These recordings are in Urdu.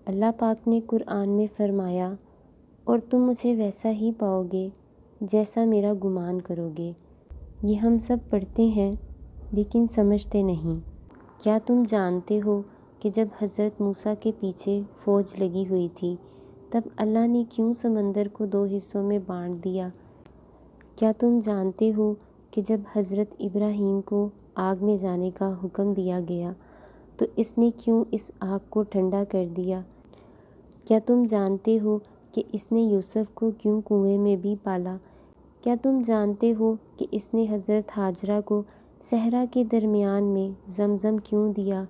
اللہ پاک نے قرآن میں فرمایا، اور تم مجھے ویسا ہی پاؤ گے جیسا میرا گمان کرو گے۔ یہ ہم سب پڑھتے ہیں لیکن سمجھتے نہیں۔ کیا تم جانتے ہو کہ جب حضرت موسیٰ کے پیچھے فوج لگی ہوئی تھی تب اللہ نے کیوں سمندر کو 2 حصوں میں بانٹ دیا؟ کیا تم جانتے ہو کہ جب حضرت ابراہیم کو آگ میں جانے کا حکم دیا گیا تو اس نے کیوں اس آگ کو ٹھنڈا کر دیا؟ کیا تم جانتے ہو کہ اس نے یوسف کو کیوں کنویں میں بھی پالا؟ کیا تم جانتے ہو کہ اس نے حضرت ہاجرہ کو صحرا کے درمیان میں زمزم کیوں دیا؟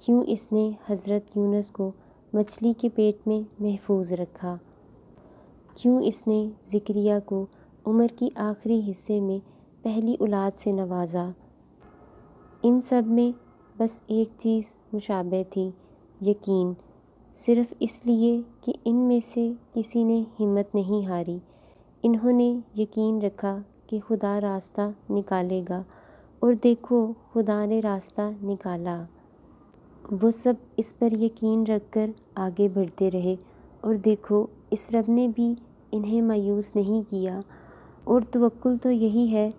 کیوں اس نے حضرت یونس کو مچھلی کے پیٹ میں محفوظ رکھا؟ کیوں اس نے زکریا کو عمر کی آخری حصے میں پہلی اولاد سے نوازا؟ ان سب میں بس ایک چیز مشابہ تھی، یقین، صرف اس لیے کہ ان میں سے کسی نے ہمت نہیں ہاری۔ انہوں نے یقین رکھا کہ خدا راستہ نکالے گا، اور دیکھو خدا نے راستہ نکالا۔ وہ سب اس پر یقین رکھ کر آگے بڑھتے رہے، اور دیکھو اس رب نے بھی انہیں مایوس نہیں کیا۔ اور توکل تو یہی ہے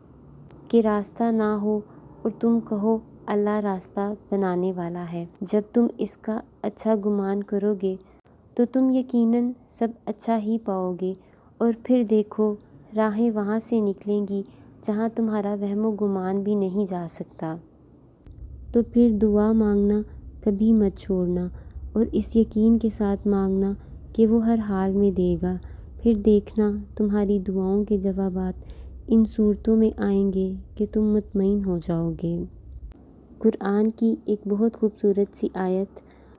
کہ راستہ نہ ہو اور تم کہو اللہ راستہ بنانے والا ہے۔ جب تم اس کا اچھا گمان کرو گے تو تم یقیناً سب اچھا ہی پاؤ گے، اور پھر دیکھو راہیں وہاں سے نکلیں گی جہاں تمہارا وہم و گمان بھی نہیں جا سکتا۔ تو پھر دعا مانگنا کبھی مت چھوڑنا، اور اس یقین کے ساتھ مانگنا کہ وہ ہر حال میں دے گا۔ پھر دیکھنا تمہاری دعاؤں کے جوابات ان صورتوں میں آئیں گے کہ تم مطمئن ہو جاؤ گے۔ قرآن کی ایک بہت خوبصورت سی آیت،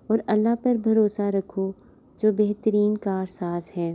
اور اللہ پر بھروسہ رکھو جو بہترین کارساز ہے۔